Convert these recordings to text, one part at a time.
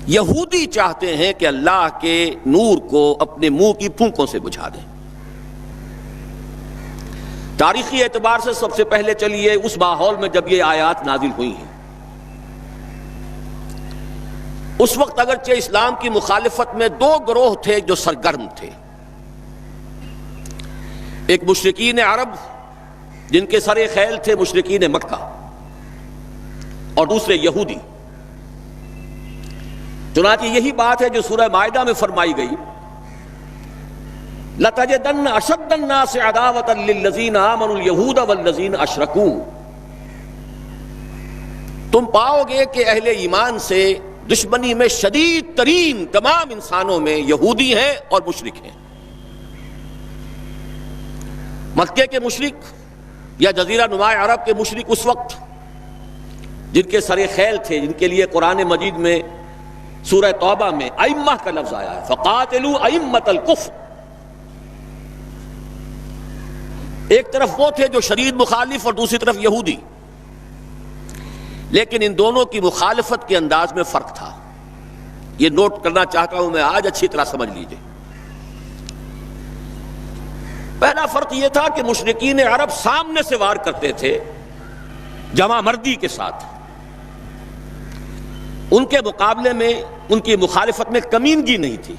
یہودی چاہتے ہیں کہ اللہ کے نور کو اپنے منہ کی پھونکوں سے بجھا دیں۔ تاریخی اعتبار سے سب سے پہلے چلیے اس ماحول میں جب یہ آیات نازل ہوئی ہیں، اس وقت اگرچہ اسلام کی مخالفت میں دو گروہ تھے جو سرگرم تھے، ایک مشرکین عرب جن کے سر خیل تھے مشرکین مکہ، اور دوسرے یہودی۔ چنانچہ یہی بات ہے جو سورہ مائدہ میں فرمائی گئی، لَتَجِدَنَّ أَشَدَّ النَّاسِ عَدَاوَةً لِلَّذِينَ آمَنُوا الْيَهُودَ وَالَّذِينَ أَشْرَكُوا، تم پاؤ گے کہ اہل ایمان سے دشمنی میں شدید ترین تمام انسانوں میں یہودی ہیں اور مشرک ہیں۔ مکے کے مشرک یا جزیرہ نما عرب کے مشرک اس وقت جن کے سر خیل تھے، جن کے لیے قرآن مجید میں سورہ توبہ میں ائمہ کا لفظ آیا ہے، فَقَاتِلُوا أَئِمَّةَ الْكُفْرِ، ایک طرف وہ تھے جو شدید مخالف اور دوسری طرف یہودی، لیکن ان دونوں کی مخالفت کے انداز میں فرق تھا۔ یہ نوٹ کرنا چاہتا ہوں میں آج، اچھی طرح سمجھ لیجئے۔ پہلا فرق یہ تھا کہ مشرکین عرب سامنے سے وار کرتے تھے جمع مردی کے ساتھ، ان کے مقابلے میں ان کی مخالفت میں کمینگی نہیں تھی۔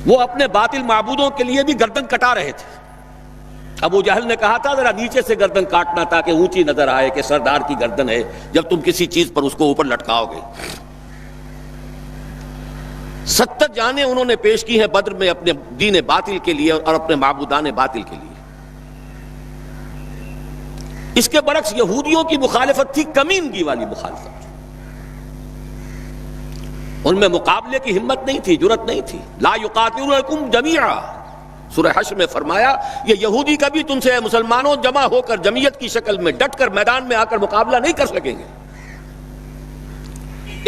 وہ اپنے باطل معبودوں کے لیے بھی گردن کٹا رہے تھے۔ ابو جہل نے کہا تھا ذرا نیچے سے گردن کاٹنا تاکہ اونچی نظر آئے کہ سردار کی گردن ہے، جب تم کسی چیز پر اس کو اوپر لٹکاؤ گے۔ 70 جانیں انہوں نے پیش کی ہیں بدر میں اپنے دین باطل کے لیے اور اپنے معبودان باطل کے لیے۔ اس کے برعکس یہودیوں کی مخالفت تھی کمینگی والی مخالفت، ان میں مقابلے کی ہمت نہیں تھی، جرأت نہیں تھی۔ لا یقاتلونکم جمیعا، سورہ حشر میں فرمایا یہ یہودی کبھی تم سے مسلمانوں جمع ہو کر جمعیت کی شکل میں ڈٹ کر میدان میں آ کر مقابلہ نہیں کر سکیں گے۔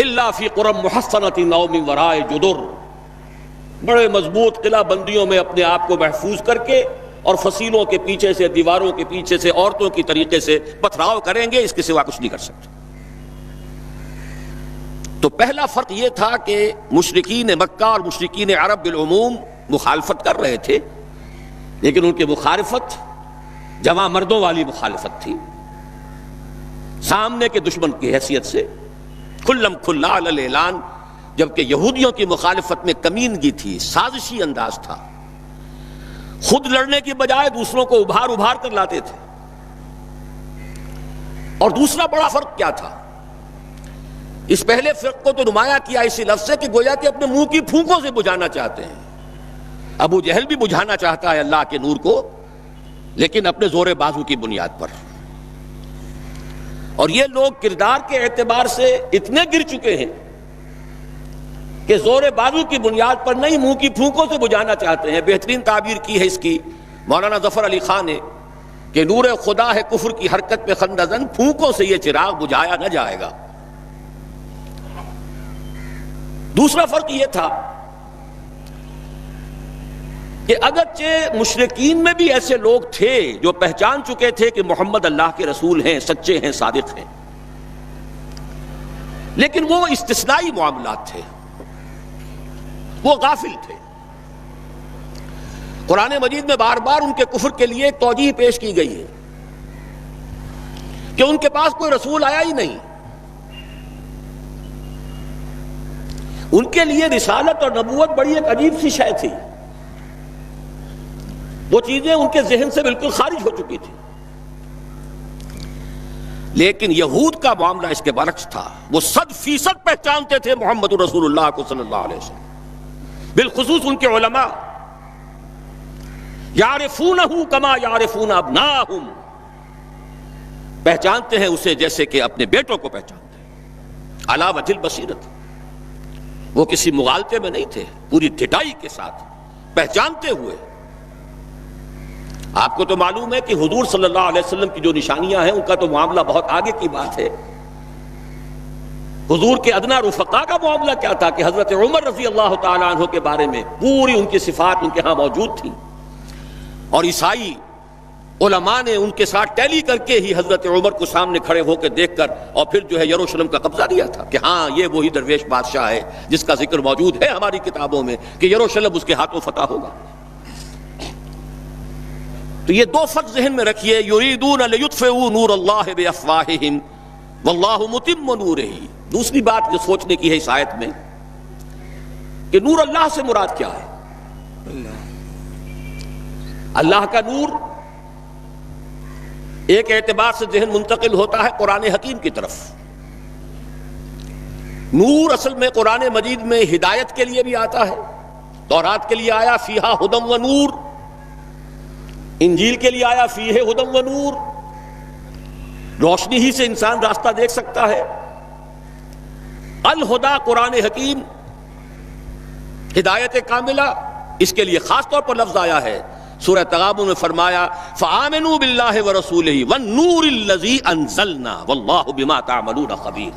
الا فی قری محصنۃ او من وراء جدر، بڑے مضبوط قلعہ بندیوں میں اپنے آپ کو محفوظ کر کے اور فصیلوں کے پیچھے سے، دیواروں کے پیچھے سے، عورتوں کی طریقے سے پتھراؤ کریں گے، اس کے سوا کچھ نہیں کر سکتے۔ تو پہلا فرق یہ تھا کہ مشرکین مکہ اور مشرکین عرب بالعموم مخالفت کر رہے تھے، لیکن ان کی مخالفت جمع مردوں والی مخالفت تھی، سامنے کے دشمن کی حیثیت سے کھلم کھلا علی الاعلان، جبکہ یہودیوں کی مخالفت میں کمینگی تھی، سازشی انداز تھا، خود لڑنے کی بجائے دوسروں کو ابھار ابھار کر لاتے تھے۔ اور دوسرا بڑا فرق کیا تھا؟ اس پہلے فرق کو تو نمایاں کیا اسی لفظ سے کہ گویا کہ اپنے منہ کی پھونکوں سے بجھانا چاہتے ہیں۔ ابو جہل بھی بجھانا چاہتا ہے اللہ کے نور کو، لیکن اپنے زور بازو کی بنیاد پر۔ اور یہ لوگ کردار کے اعتبار سے اتنے گر چکے ہیں کہ زور بازو کی بنیاد پر نہیں، منہ کی پھونکوں سے بجھانا چاہتے ہیں۔ بہترین تعبیر کی ہے اس کی مولانا ظفر علی خان نے کہ نور خدا ہے کفر کی حرکت پہ خندہ زن، پھونکوں سے یہ چراغ بجھایا نہ جائے گا۔ دوسرا فرق یہ تھا کہ اگرچہ مشرکین میں بھی ایسے لوگ تھے جو پہچان چکے تھے کہ محمد اللہ کے رسول ہیں، سچے ہیں، صادق ہیں، لیکن وہ استثنائی معاملات تھے، وہ غافل تھے۔ قرآن مجید میں بار بار ان کے کفر کے لیے ایک توجیہ پیش کی گئی ہے کہ ان کے پاس کوئی رسول آیا ہی نہیں، ان کے لیے رسالت اور نبوت بڑی ایک عجیب سی شے تھی، وہ چیزیں ان کے ذہن سے بالکل خارج ہو چکی تھی۔ لیکن یہود کا معاملہ اس کے برعکس تھا، وہ 100% پہچانتے تھے محمد رسول اللہ کو صلی اللہ علیہ وسلم، بالخصوص ان کے علماء، یعرفونہ کما یعرفون ابناہم، پہچانتے ہیں اسے جیسے کہ اپنے بیٹوں کو پہچانتے ہیں، علی وجہ البصیرۃ، وہ کسی مغالطے میں نہیں تھے، پوری ڈٹائی کے ساتھ پہچانتے ہوئے۔ آپ کو تو معلوم ہے کہ حضور صلی اللہ علیہ وسلم کی جو نشانیاں ہیں ان کا تو معاملہ بہت آگے کی بات ہے۔ حضور کے ادنا رفقا کا معاملہ کیا تھا کہ حضرت عمر رضی اللہ تعالیٰ عنہ کے بارے میں پوری ان کی صفات ان کے ہاں موجود تھی، اور عیسائی علماء نے ان کے ساتھ ٹیلی کر کے ہی حضرت عمر کو سامنے کھڑے ہو کے دیکھ کر اور پھر جو ہے یروشلم کا قبضہ دیا تھا کہ ہاں یہ وہی درویش بادشاہ ہے جس کا ذکر موجود ہے ہماری کتابوں میں کہ یروشلم اس کے ہاتھوں فتح ہوگا۔ تو یہ دو فرق ذہن میں رکھیے، یریدون لیطفئوا نور اللہ بافواہہم واللہ متم نورہ۔ دوسری بات جو سوچنے کی ہے اس آیت میں کہ نور اللہ سے مراد کیا ہے؟ اللہ کا نور ایک اعتبار سے ذہن منتقل ہوتا ہے قرآن حکیم کی طرف۔ نور اصل میں قرآن مجید میں ہدایت کے لیے بھی آتا ہے، تورات کے لیے آیا فیہا ہدی و نور، انجیل کے لیے آیا فیہ ہدی و نور، روشنی ہی سے انسان راستہ دیکھ سکتا ہے۔ الہدا قرآن حکیم، ہدایت کاملہ، اس کے لیے خاص طور پر لفظ آیا ہے۔ سورہ تغابن میں فرمایا فآمنوا باللہ ورسولہ والنور الذی انزلنا واللہ بما تعملون خبیر۔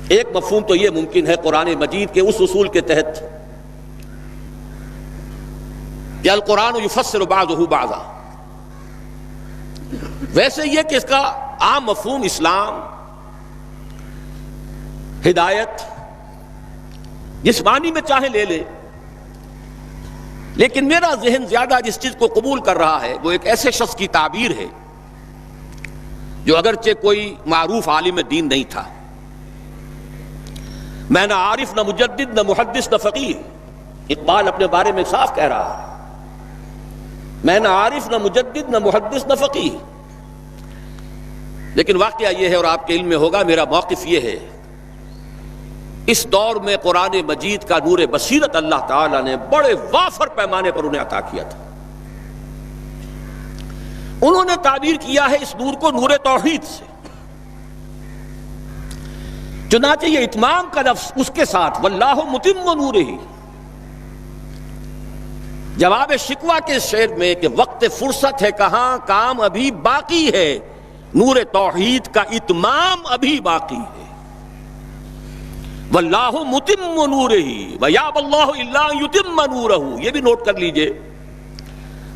ایک مفہوم تو یہ ممکن ہے قرآن مجید کے اس اصول کے تحت کہ القرآن یفسر بعضہ بعضا، ویسے یہ کہ اس کا عام مفہوم اسلام، ہدایت، جس معنی میں چاہے لے لیں، لیکن میرا ذہن زیادہ جس چیز کو قبول کر رہا ہے وہ ایک ایسے شخص کی تعبیر ہے جو اگرچہ کوئی معروف عالم دین نہیں تھا، میں نہ عارف نہ مجدد نہ محدث نہ فقیہ، اقبال اپنے بارے میں صاف کہہ رہا ہے، میں نہ عارف نہ مجدد نہ محدث نہ فقیہ، لیکن واقعہ یہ ہے اور آپ کے علم میں ہوگا، میرا موقف یہ ہے، اس دور میں قرآن مجید کا نور بصیرت اللہ تعالیٰ نے بڑے وافر پیمانے پر انہیں عطا کیا تھا۔ انہوں نے تعبیر کیا ہے اس نور کو نور توحید سے، چنانچہ یہ اتمام کا لفظ اس کے ساتھ واللہ متم نورہ، جواب شکوہ کے شعر میں کہ وقت فرصت ہے کہاں، کام ابھی باقی ہے، نور توحید کا اتمام ابھی باقی ہے۔ واللہ متم نورہ ویابی اللہ الا ان یتم نورہ، یہ بھی نوٹ کر لیجئے،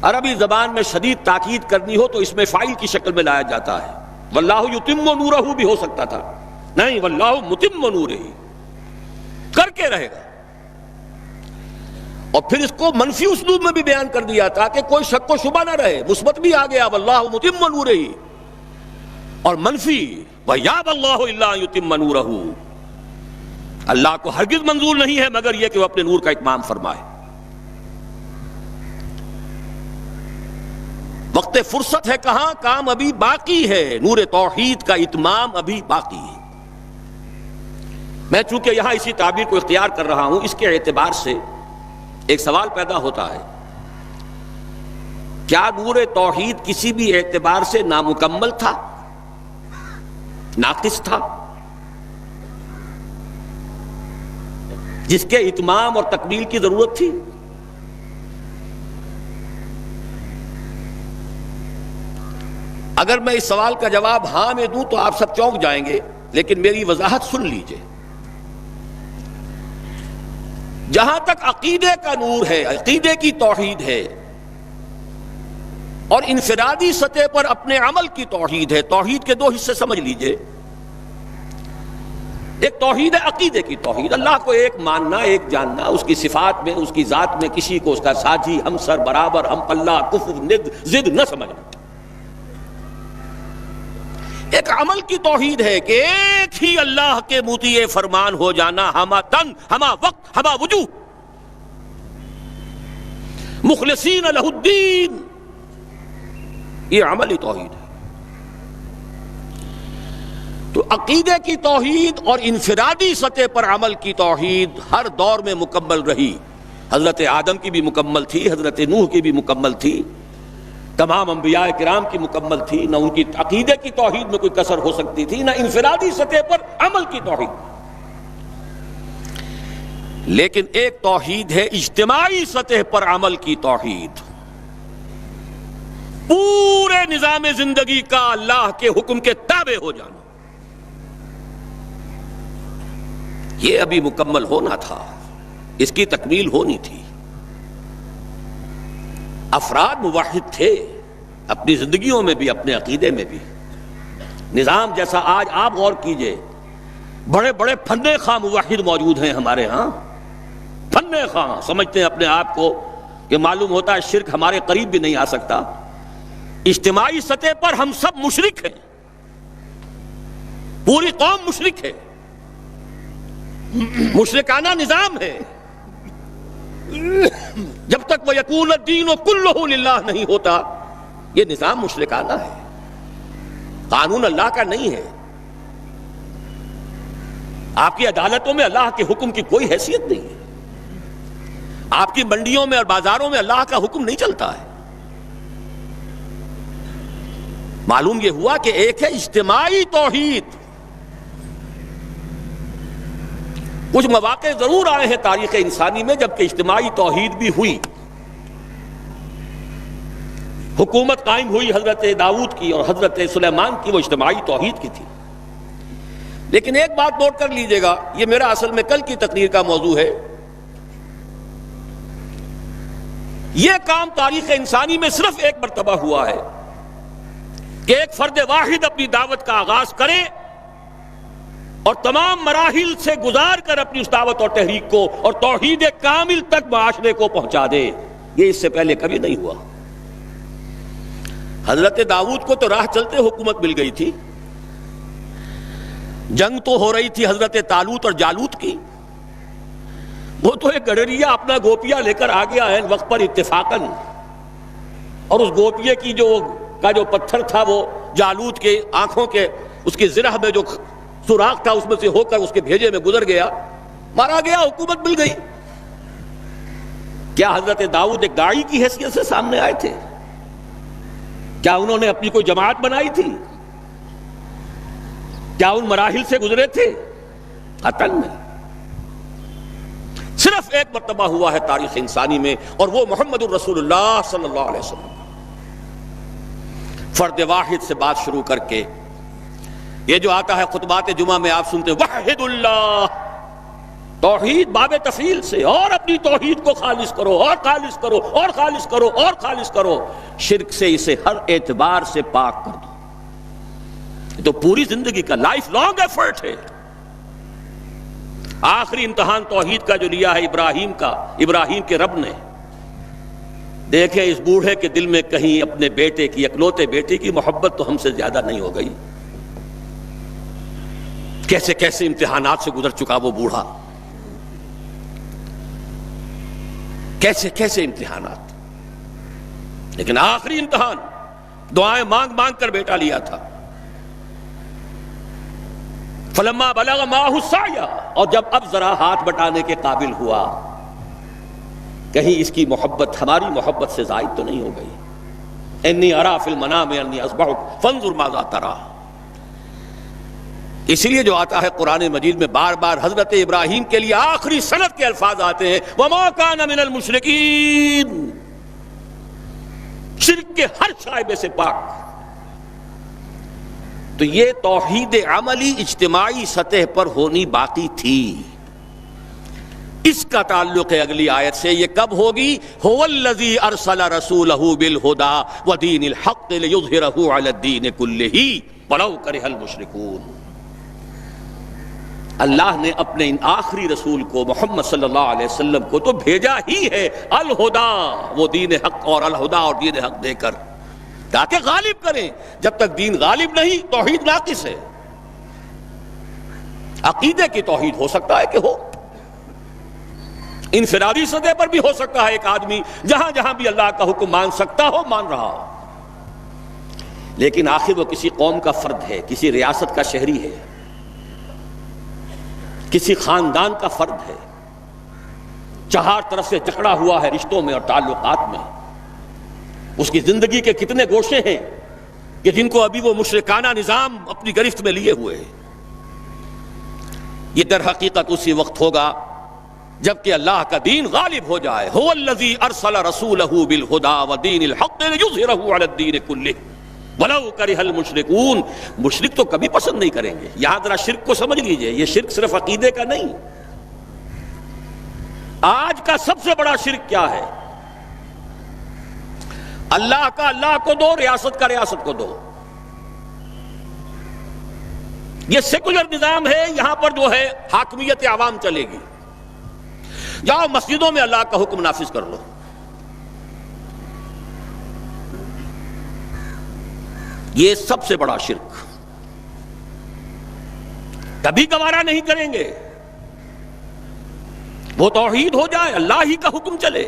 عربی زبان میں شدید تاکید کرنی ہو تو اس میں فاعل کی شکل میں لایا جاتا ہے، واللہ یتم نورہ بھی ہو سکتا تھا، نہیں واللہ متم نورہ، کر کے رہے گا۔ اور پھر اس کو منفی اسلوب میں بھی بیان کر دیا تھا کہ کوئی شک و شبہ نہ رہے، مثبت بھی آ گیا واللہ متم نورہ، اور منفی ویابی اللہ الا ان یتم نورہ، اللہ کو ہرگز منظور نہیں ہے مگر یہ کہ وہ اپنے نور کا اتمام فرمائے۔ وقت فرصت ہے کہاں، کام ابھی باقی ہے، نور توحید کا اتمام ابھی باقی ہے۔ میں چونکہ یہاں اسی تعبیر کو اختیار کر رہا ہوں، اس کے اعتبار سے ایک سوال پیدا ہوتا ہے، کیا نور توحید کسی بھی اعتبار سے نامکمل تھا، ناقص تھا، جس کے اتمام اور تکمیل کی ضرورت تھی؟ اگر میں اس سوال کا جواب ہاں میں دوں تو آپ سب چونک جائیں گے، لیکن میری وضاحت سن لیجئے۔ جہاں تک عقیدے کا نور ہے، عقیدے کی توحید ہے، اور انفرادی سطح پر اپنے عمل کی توحید ہے، توحید کے دو حصے سمجھ لیجئے۔ ایک توحید ہے عقیدے کی توحید، اللہ کو ایک ماننا، ایک جاننا، اس کی صفات میں، اس کی ذات میں کسی کو اس کا ساجی، ہمسر، برابر، ہم پلہ، کفر، ند، ضد نہ سمجھنا۔ ایک عمل کی توحید ہے کہ ایک ہی اللہ کے مطیع فرمان ہو جانا، ہما تن، ہما وقت، ہما وجوہ، مخلصین لہ الدین، یہ عملی توحید ہے۔ تو عقیدے کی توحید اور انفرادی سطح پر عمل کی توحید ہر دور میں مکمل رہی، حضرت آدم کی بھی مکمل تھی، حضرت نوح کی بھی مکمل تھی، تمام انبیاء کرام کی مکمل تھی، نہ ان کی عقیدے کی توحید میں کوئی کسر ہو سکتی تھی، نہ انفرادی سطح پر عمل کی توحید۔ لیکن ایک توحید ہے اجتماعی سطح پر عمل کی توحید، پورے نظام زندگی کا اللہ کے حکم کے تابع ہو جانا، یہ ابھی مکمل ہونا تھا، اس کی تکمیل ہونی تھی۔ افراد موحد تھے اپنی زندگیوں میں بھی، اپنے عقیدے میں بھی. نظام جیسا آج آپ غور کیجئے، بڑے بڑے فنے خواہ موحد موجود ہیں ہمارے ہاں، فنے خواہ سمجھتے ہیں اپنے آپ کو کہ معلوم ہوتا ہے شرک ہمارے قریب بھی نہیں آ سکتا. اجتماعی سطح پر ہم سب مشرک ہیں، پوری قوم مشرک ہے، مشرکانہ نظام ہے. جب تک وہ یکون الدین کلہ للہ نہیں ہوتا یہ نظام مشرکانہ ہے، قانون اللہ کا نہیں ہے. آپ کی عدالتوں میں اللہ کے حکم کی کوئی حیثیت نہیں ہے، آپ کی منڈیوں میں اور بازاروں میں اللہ کا حکم نہیں چلتا ہے. معلوم یہ ہوا کہ ایک ہے اجتماعی توحید. کچھ مواقع ضرور آئے ہیں تاریخ انسانی میں جبکہ اجتماعی توحید بھی ہوئی، حکومت قائم ہوئی حضرت داؤد کی اور حضرت سلیمان کی، وہ اجتماعی توحید کی تھی. لیکن ایک بات نوٹ کر لیجئے گا، یہ میرا اصل میں کل کی تقریر کا موضوع ہے. یہ کام تاریخ انسانی میں صرف ایک مرتبہ ہوا ہے کہ ایک فرد واحد اپنی دعوت کا آغاز کرے اور تمام مراحل سے گزار کر اپنی اس دعوت اور تحریک کو اور توحید کامل تک معاشرے کو پہنچا دے. یہ اس سے پہلے کبھی نہیں ہوا. حضرت داؤد کو تو راہ چلتے حکومت مل گئی تھی، جنگ تو ہو رہی تھی حضرت طالوت اور جالوت کی. وہ تو ایک گڈریا اپنا گوپیا لے کر آ گیا ہے وقت پر اتفاقاً، اور اس گوپیے کی جو پتھر تھا وہ جالوت کے آنکھوں کے اس کی زرہ میں جو سوراخ تھا اس میں سے ہو کر اس کے بھیجے میں گزر گیا، مارا گیا، حکومت مل گئی. کیا حضرت داؤد ایک داعی کی حیثیت سے سامنے آئے تھے؟ کیا انہوں نے اپنی کوئی جماعت بنائی تھی؟ کیا ان مراحل سے گزرے تھے؟ قطعاً نہیں. صرف ایک مرتبہ ہوا ہے تاریخ انسانی میں، اور وہ محمد الرسول اللہ صلی اللہ علیہ وسلم. فرد واحد سے بات شروع کر کے یہ جو آتا ہے خطبات جمعہ میں آپ سنتے وحد اللہ، توحید باب تفعیل سے، اور اپنی توحید کو خالص کرو اور خالص کرو اور خالص کرو اور خالص کرو، شرک سے اسے ہر اعتبار سے پاک کر دو. یہ تو پوری زندگی کا لائف لانگ ایفرٹ ہے. آخری امتحان توحید کا جو لیا ہے ابراہیم کے رب نے. دیکھیں اس بوڑھے کے دل میں کہیں اپنے بیٹے کی، اکلوتے بیٹے کی محبت تو ہم سے زیادہ نہیں ہو گئی. کیسے کیسے امتحانات سے گزر چکا وہ بوڑھا، کیسے کیسے امتحانات. لیکن آخری امتحان دعائیں مانگ مانگ کر بیٹا لیا تھا. فلما بلغ معه السعی، اور جب اب ذرا ہاتھ بٹانے کے قابل ہوا، کہیں اس کی محبت ہماری محبت سے زائد تو نہیں ہو گئی. انی ارا فی المنام انی اذبحک فانظر ماذا تری. اسی لیے جو آتا ہے قرآن مجید میں بار بار حضرت ابراہیم کے لیے آخری سند کے الفاظ آتے ہیں وما کان من المشرکین، شرک کے ہر شائبے سے پاک. تو یہ توحید عملی اجتماعی سطح پر ہونی باقی تھی. اس کا تعلق ہے اگلی آیت سے. یہ کب ہوگی؟ هو الذی ارسل رسولہ بالہدی ودین الحق لیظہرہ علی الدین کلہ ولو کرہ المشرکون. اللہ نے اپنے ان آخری رسول کو محمد صلی اللہ علیہ وسلم کو تو بھیجا ہی ہے الہدا، وہ دین حق اور الہدا اور دین حق دے کر تاکہ غالب کریں. جب تک دین غالب نہیں توحید ناقص ہے. عقیدے کی توحید ہو سکتا ہے کہ ہو، انفرادی سطح پر بھی ہو سکتا ہے. ایک آدمی جہاں جہاں بھی اللہ کا حکم مان سکتا ہو مان رہا ہو، لیکن آخر وہ کسی قوم کا فرد ہے، کسی ریاست کا شہری ہے، کسی خاندان کا فرد ہے، چہار طرف سے جکڑا ہوا ہے رشتوں میں اور تعلقات میں. اس کی زندگی کے کتنے گوشے ہیں کہ جن کو ابھی وہ مشرکانہ نظام اپنی گرفت میں لیے ہوئے ہیں. یہ در حقیقت اسی وقت ہوگا جبکہ اللہ کا دین غالب ہو جائے. هو الذی ارسل رسولہ بالہدی ودین الحق لیظہرہ علی الدین کلہ ولو کرہ المشرکون. مشرک تو کبھی پسند نہیں کریں گے. یہاں ذرا شرک کو سمجھ لیجئے، یہ شرک صرف عقیدے کا نہیں. آج کا سب سے بڑا شرک کیا ہے؟ اللہ کا اللہ کو دو، ریاست کا ریاست کو دو۔ یہ سیکولر نظام ہے، یہاں پر جو ہے حاکمیت عوام چلے گی۔ جاؤ مسجدوں میں اللہ کا حکم نافذ کر لو۔ یہ سب سے بڑا شرک، کبھی گوارا نہیں کریں گے۔ وہ توحید ہو جائے، اللہ ہی کا حکم چلے،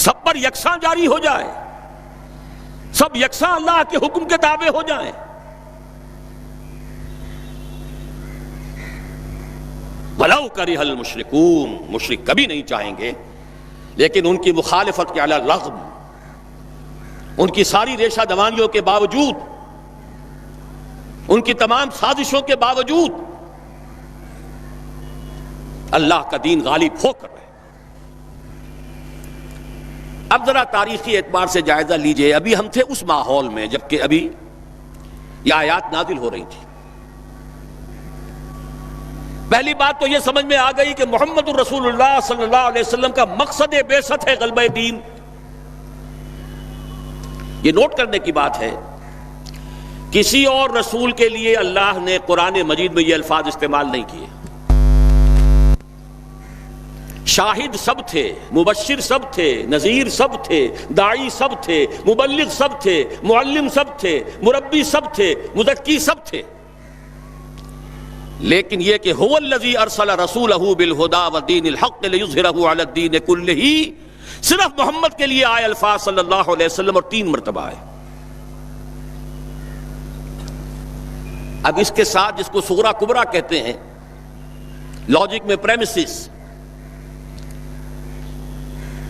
سب پر یکساں جاری ہو جائے، سب یکساں اللہ کے حکم کے تابع ہو جائیں۔ وَلَوْ كَرِهَ الْمُشْرِكُونَ، مشرک کبھی نہیں چاہیں گے، لیکن ان کی مخالفت کے علی الرغم، ان کی ساری ریشہ دوانیوں کے باوجود، ان کی تمام سازشوں کے باوجود اللہ کا دین غالب ہو کر رہے۔ اب ذرا تاریخی اعتبار سے جائزہ لیجئے، ابھی ہم تھے اس ماحول میں جبکہ ابھی یہ آیات نازل ہو رہی تھی۔ پہلی بات تو یہ سمجھ میں آ گئی کہ محمد الرسول اللہ صلی اللہ علیہ وسلم کا مقصد بعثت ہے غلبہ دین۔ یہ نوٹ کرنے کی بات ہے، کسی اور رسول کے لیے اللہ نے قرآن مجید میں یہ الفاظ استعمال نہیں کیے۔ شاہد سب تھے، مبشر سب تھے، نذیر سب تھے، داعی سب تھے، مبلغ سب تھے، معلم سب تھے، مربی سب تھے، مزکی سب تھے، لیکن یہ کہ هو الذی ارسل رسولہ بالہدی ودین الحق لیظہرہ علی الدین کلہ، صرف محمد کے لیے آئے الفاظ صلی اللہ علیہ وسلم، اور 3 مرتبہ آئے۔ اب اس کے ساتھ جس کو صغرا کبرا کہتے ہیں لاجک میں پریمیسز،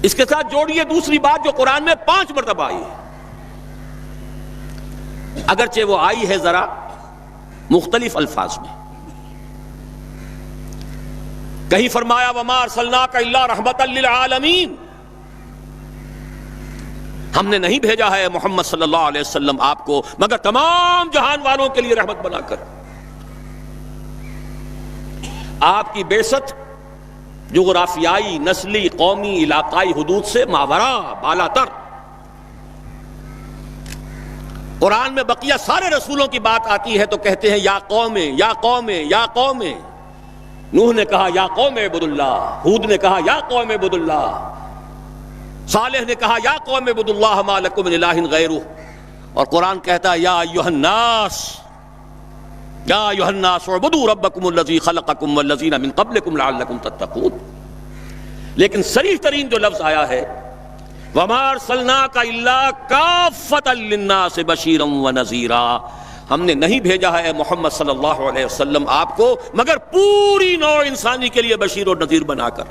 اس کے ساتھ جوڑیے دوسری بات جو قرآن میں 5 مرتبہ آئی ہے، اگرچہ وہ آئی ہے ذرا مختلف الفاظ میں۔ کہیں فرمایا وما ارسلناک الا رحمۃ للعالمین، ہم نے نہیں بھیجا ہے محمد صلی اللہ علیہ وسلم آپ کو مگر تمام جہان والوں کے لیے رحمت بنا کر۔ آپ کی بعثت جغرافیائی، نسلی، قومی، علاقائی حدود سے ماورا، بالا تر۔ قرآن میں بقیہ سارے رسولوں کی بات آتی ہے تو کہتے ہیں یا قوم یا قوم یا قوم۔ نوح نے کہا یا قوم اعبدوا اللہ، ہود نے کہا یا قوم اعبدوا اللہ، صالح نے کہا یا قوم اعبدوا اللہ ما لکم من الہ غیرہ، اور قرآن کہتا ہے یا ایھا الناس، یا ایھا الناس اعبدوا ربکم الذی خلقکم والذین من قبلکم لعلکم تتقون۔ لیکن صریح ترین جو لفظ آیا ہے وما ارسلناک الا کافۃ للناس بشیرا ونذیرا، ہم نے نہیں بھیجا ہے محمد صلی اللہ علیہ وسلم آپ کو مگر پوری نوع انسانی کے لیے بشیر اور نذیر بنا کر۔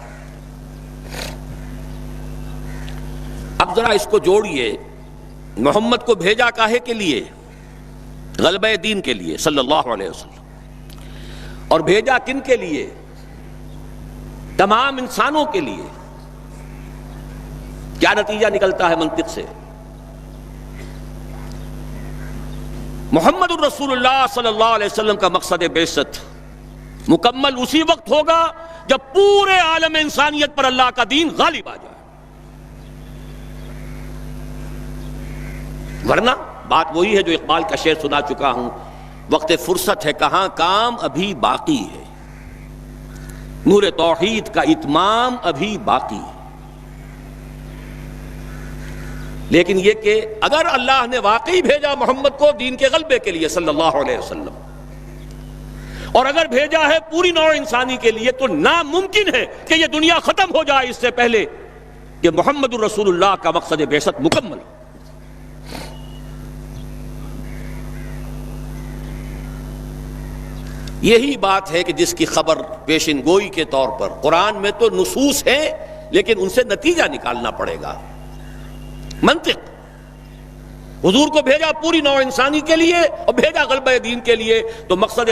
اب ذرا اس کو جوڑیے، محمد کو بھیجا کاہے کے لیے؟ غلبہ دین کے لیے صلی اللہ علیہ وسلم، اور بھیجا کن کے لیے؟ تمام انسانوں کے لیے۔ کیا نتیجہ نکلتا ہے منطق سے؟ محمد الرسول اللہ صلی اللہ علیہ وسلم کا مقصد بعثت مکمل اسی وقت ہوگا جب پورے عالم انسانیت پر اللہ کا دین غالب آ جائے، ورنہ بات وہی ہے جو اقبال کا شعر سنا چکا ہوں، وقت فرصت ہے کہاں کام ابھی باقی ہے، نور توحید کا اتمام ابھی باقی ہے۔ لیکن یہ کہ اگر اللہ نے واقعی بھیجا محمد کو دین کے غلبے کے لیے صلی اللہ علیہ وسلم، اور اگر بھیجا ہے پوری نوع انسانی کے لیے، تو ناممکن ہے کہ یہ دنیا ختم ہو جائے اس سے پہلے کہ محمد الرسول اللہ کا مقصد بعثت مکمل ہو۔ یہی بات ہے کہ جس کی خبر پیشن گوئی کے طور پر قرآن میں تو نصوص ہیں، لیکن ان سے نتیجہ نکالنا پڑے گا۔ منطق، حضور کو بھیجا پوری نوع انسانی کے لیے اور بھیجا غلبہ دین کے لیے، تو مقصد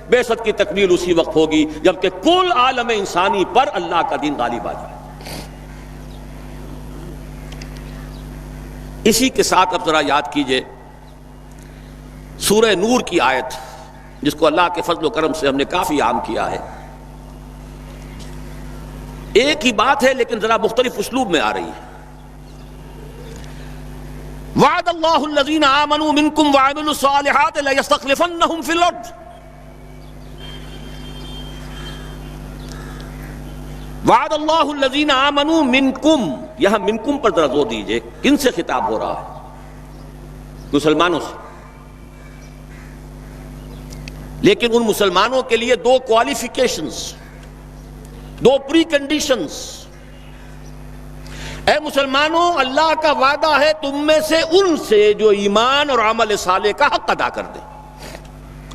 بعثت کی تکمیل اسی وقت ہوگی جبکہ کل عالم انسانی پر اللہ کا دین غالب آ جائے۔ اسی کے ساتھ اب ذرا یاد کیجئے سورہ نور کی آیت، جس کو اللہ کے فضل و کرم سے ہم نے کافی عام کیا ہے۔ ایک ہی بات ہے لیکن ذرا مختلف اسلوب میں آ رہی ہے۔ وعد اللہ الذین آمنوا منکم وعملوا الصالحات لیستخلفنہم فی الارض. وعد اللہ الذین آمنوا منکم، یہاں منکم پر ذرا زور دیجئے، کن سے خطاب ہو رہا ہے؟ مسلمانوں سے. لیکن ان مسلمانوں کے لیے دو کوالیفیکیشنز، دو پری کنڈیشنز. اے مسلمانوں، اللہ کا وعدہ ہے تم میں سے ان سے جو ایمان اور عمل صالح کا حق ادا کر دے،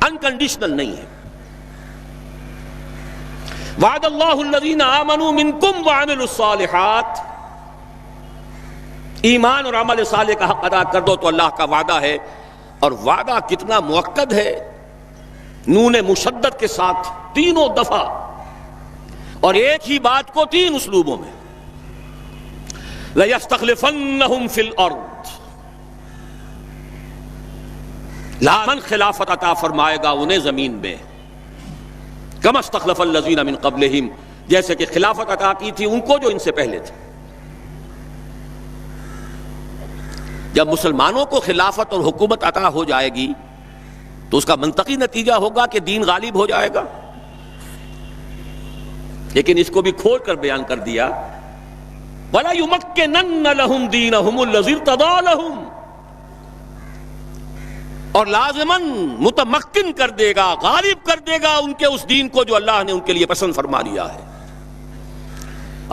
انکنڈیشنل نہیں ہے. وعد اللہ الذین آمنوا منکم وعملوا الصالحات، ایمان اور عمل صالح کا حق ادا کر دو تو اللہ کا وعدہ ہے. اور وعدہ کتنا مؤکد ہے، نون مشدد کے ساتھ تینوں دفعہ، اور ایک ہی بات کو تین اسلوبوں میں. لَيَسْتَخْلِفَنَّهُمْ فِي الْأَرْضِ، لامن خلافت عطا فرمائے گا انہیں زمین میں. كَمَا اسْتَخْلَفَ الَّذِينَ مِن قَبْلِهِمْ، جیسے کہ خلافت عطا کی تھی ان کو جو ان سے پہلے تھے. جب مسلمانوں کو خلافت اور حکومت عطا ہو جائے گی تو اس کا منطقی نتیجہ ہوگا کہ دین غالب ہو جائے گا. لیکن اس کو بھی کھول کر بیان کر دیا، وَلَا يُمَكِّنَنَّ لَهُمْ دِينَهُمُ الَّذِي ارْتَضَىٰ لَهُمْ، اور لازماً متمکن کر دے گا، غالب کر دے گا ان کے اس دین کو جو اللہ نے ان کے لیے پسند فرما لیا ہے.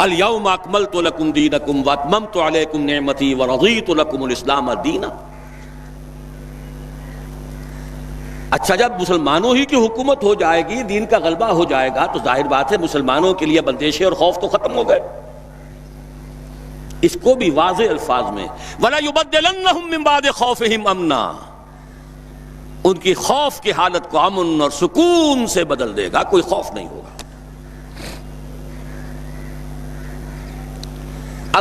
الْيَوْمَ أَكْمَلْتُ لَكُمْ دِينَكُمْ وَأَتْمَمْتُ عَلَيْكُمْ نِعْمَتِي وَرَضِيتُ لَكُمُ الْإِسْلَامَ دِينًا. اچھا، جب مسلمانوں ہی کی حکومت ہو جائے گی، دین کا غلبہ ہو جائے گا، تو ظاہر بات ہے مسلمانوں کے لیے بندشیں اور خوف تو ختم ہو گئے. اس کو بھی واضح الفاظ میں وَلَا يُبَدِّلَنَّهُم مِّن بَعْدِ خَوْفِهِمْ أَمْنًا، ان کی خوف کی حالت کو امن اور سکون سے بدل دے گا، کوئی خوف نہیں ہوگا.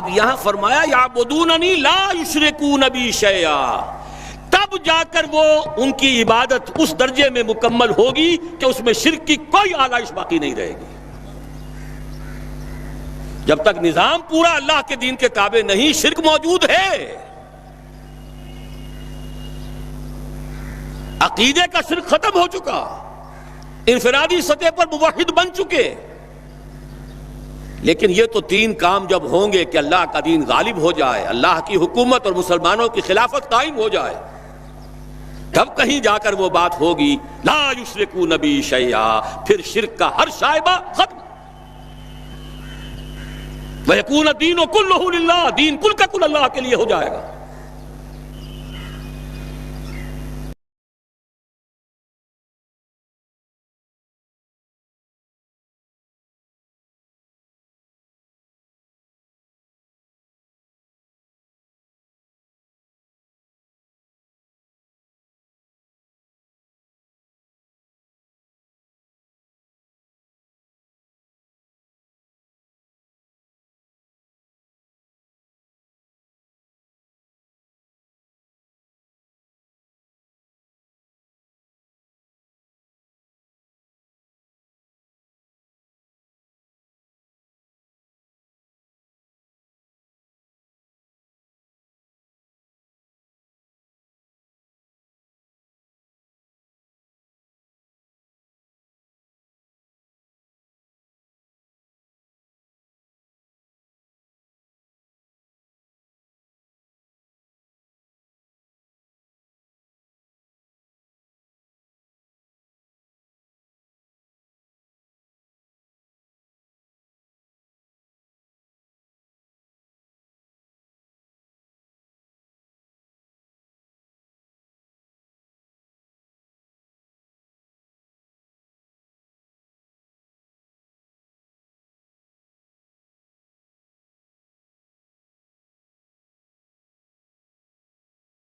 اب یہاں فرمایا یعبدوننی لا یشرکون بی شیئا، تب جا کر وہ ان کی عبادت اس درجے میں مکمل ہوگی کہ اس میں شرک کی کوئی آلائش باقی نہیں رہے گی. جب تک نظام پورا اللہ کے دین کے تابع نہیں، شرک موجود ہے. عقیدے کا شرک ختم ہو چکا، انفرادی سطح پر موحد بن چکے. لیکن یہ تو تین کام جب ہوں گے کہ اللہ کا دین غالب ہو جائے، اللہ کی حکومت اور مسلمانوں کی خلافت قائم ہو جائے، تب کہیں جا کر وہ بات ہوگی لا یشرکون بی شیئا، پھر شرک کا ہر شائبہ ختم. وَيَكُونَ الدِّينُ كُلُّهُ لِلَّهِ، دین کل کا کل اللہ کے لیے ہو جائے گا.